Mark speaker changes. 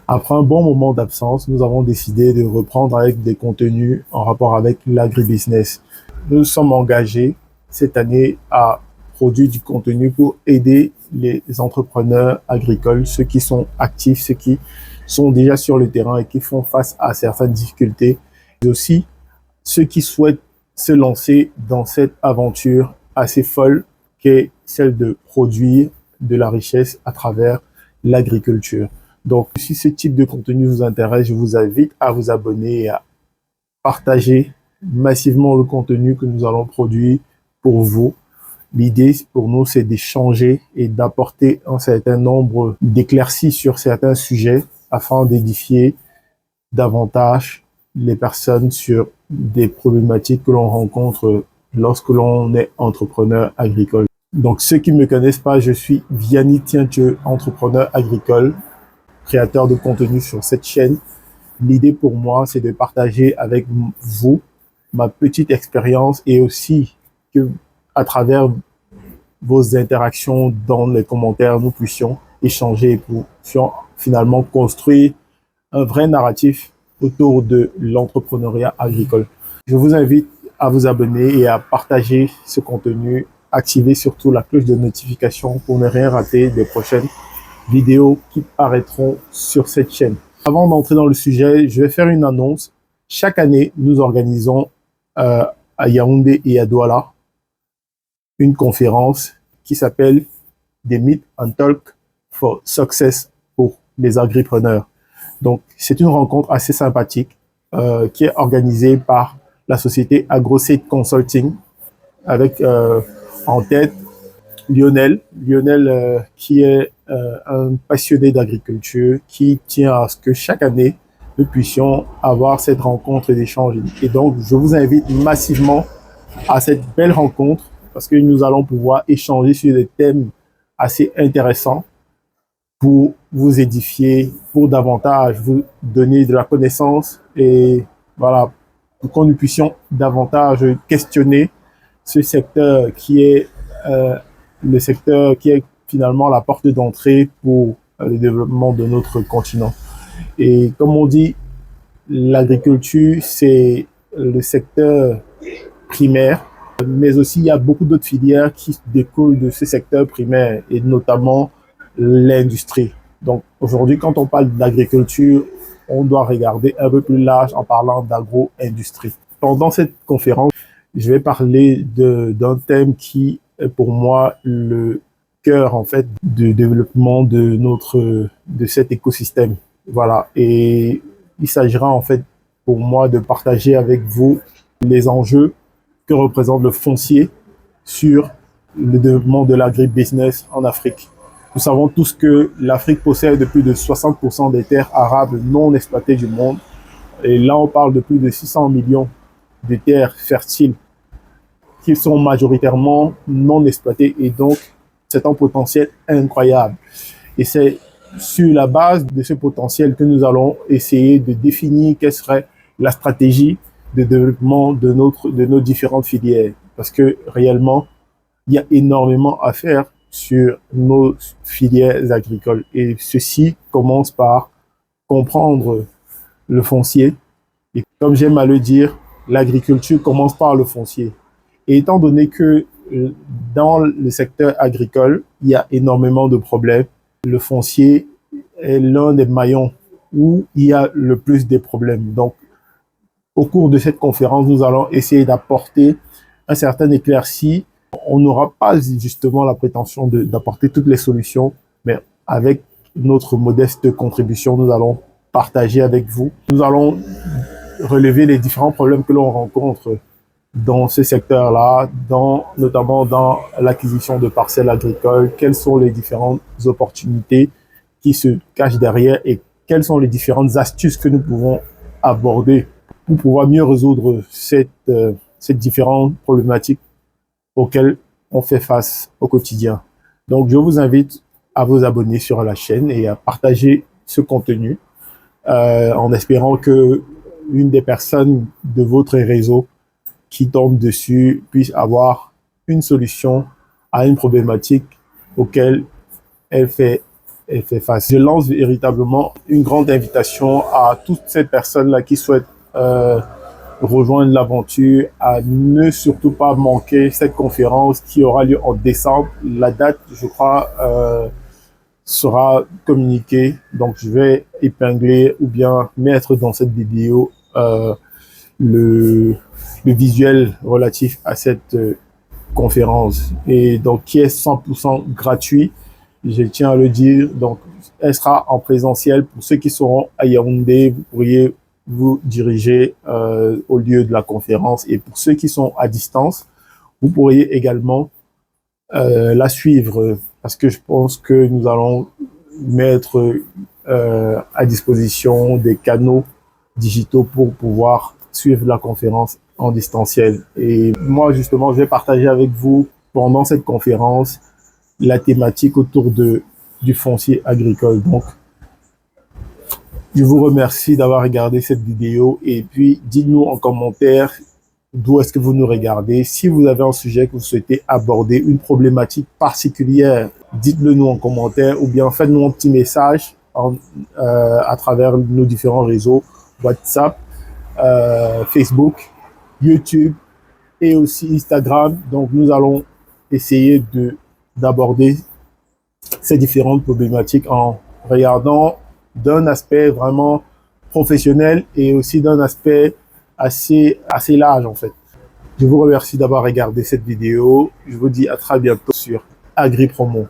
Speaker 1: Après un bon moment d'absence, nous avons décidé de reprendre avec des contenus en rapport avec l'agribusiness. Nous sommes engagés cette année à produire du contenu pour aider les entrepreneurs agricoles, ceux qui sont actifs, ceux qui sont déjà sur le terrain et qui font face à certaines difficultés, mais aussi ceux qui souhaitent se lancer dans cette aventure assez folle qu'est celle de produire de la richesse à travers l'agriculture. Donc, si ce type de contenu vous intéresse, je vous invite à vous abonner et à partager massivement le contenu que nous allons produire pour vous. L'idée pour nous, c'est d'échanger et d'apporter un certain nombre d'éclaircies sur certains sujets afin d'édifier davantage les personnes sur des problématiques que l'on rencontre lorsque l'on est entrepreneur agricole. Donc, ceux qui ne me connaissent pas, je suis Vianney Tiendieu, entrepreneur agricole, créateur de contenu sur cette chaîne. L'idée pour moi, c'est de partager avec vous ma petite expérience et aussi que, à travers vos interactions dans les commentaires, nous puissions échanger et puissions finalement construire un vrai narratif autour de l'entrepreneuriat agricole. Je vous invite à vous abonner et à partager ce contenu, activer surtout la cloche de notification pour ne rien rater des prochaines vidéos qui paraîtront sur cette chaîne. Avant d'entrer dans le sujet, je vais faire une annonce. Chaque année, nous organisons à Yaoundé et à Douala une conférence qui s'appelle des Meet and Talk for Success pour les agripreneurs. Donc, c'est une rencontre assez sympathique qui est organisée par la société AgroSeed Consulting avec en tête Lionel qui est un passionné d'agriculture qui tient à ce que chaque année, nous puissions avoir cette rencontre d'échange. Et donc, je vous invite massivement à cette belle rencontre parce que nous allons pouvoir échanger sur des thèmes assez intéressants pour vous édifier, pour davantage vous donner de la connaissance et voilà, pour que nous puissions davantage questionner ce secteur qui est le secteur qui est finalement la porte d'entrée pour le développement de notre continent. Et comme on dit, l'agriculture, c'est le secteur primaire, mais aussi il y a beaucoup d'autres filières qui découlent de ce secteur primaire et notamment l'industrie. Donc aujourd'hui, quand on parle d'agriculture, on doit regarder un peu plus large en parlant d'agro-industrie. Pendant cette conférence, je vais parler d'un thème qui est pour moi le cœur en fait du développement de cet écosystème. Voilà. Et il s'agira en fait pour moi de partager avec vous les enjeux que représente le foncier sur le développement de l'agribusiness en Afrique. Nous savons tous que l'Afrique possède plus de 60% des terres arables non exploitées du monde. Et là, on parle de plus de 600 millions de terres fertiles qui sont majoritairement non exploitées. Et donc, c'est un potentiel incroyable. Et c'est sur la base de ce potentiel que nous allons essayer de définir quelle serait la stratégie de développement de nos différentes filières. Parce que réellement, il y a énormément à faire sur nos filières agricoles. Et ceci commence par comprendre le foncier. Et comme j'aime à le dire, l'agriculture commence par le foncier. Et étant donné que dans le secteur agricole, il y a énormément de problèmes, le foncier est l'un des maillons où il y a le plus de problèmes. Donc, au cours de cette conférence, nous allons essayer d'apporter un certain éclairci. On n'aura pas justement la prétention d'apporter toutes les solutions, mais avec notre modeste contribution, nous allons partager avec vous. Nous allons relever les différents problèmes que l'on rencontre dans ce secteur-là, notamment dans l'acquisition de parcelles agricoles, quelles sont les différentes opportunités qui se cachent derrière et quelles sont les différentes astuces que nous pouvons aborder pour pouvoir mieux résoudre ces différentes problématiques auxquelles on fait face au quotidien. Donc, je vous invite à vous abonner sur la chaîne et à partager ce contenu en espérant que une des personnes de votre réseau qui tombe dessus puisse avoir une solution à une problématique auquel elle fait et fait face. Je lance véritablement une grande invitation à toutes ces personnes-là qui souhaitent rejoindre l'aventure, à ne surtout pas manquer cette conférence qui aura lieu en décembre. La date, je crois, sera communiquée. Donc, je vais épingler ou bien mettre dans cette vidéo le visuel relatif à cette conférence et donc qui est 100% gratuit. Je tiens à le dire. Donc, elle sera en présentiel. Pour ceux qui seront à Yaoundé, vous pourriez vous diriger au lieu de la conférence. Et pour ceux qui sont à distance, vous pourriez également la suivre parce que je pense que nous allons mettre à disposition des canaux digitaux pour pouvoir suivre la conférence en distanciel. Et moi, justement, je vais partager avec vous pendant cette conférence la thématique autour du foncier agricole. Donc, je vous remercie d'avoir regardé cette vidéo et puis dites-nous en commentaire d'où est-ce que vous nous regardez. Si vous avez un sujet que vous souhaitez aborder, une problématique particulière, dites-le nous en commentaire ou bien faites-nous un petit message à travers nos différents réseaux, WhatsApp, Facebook, YouTube et aussi Instagram. Donc, nous allons essayer d'aborder ces différentes problématiques en regardant d'un aspect vraiment professionnel et aussi d'un aspect assez large en fait. Je vous remercie d'avoir regardé cette vidéo. Je vous dis à très bientôt sur AgriPromo.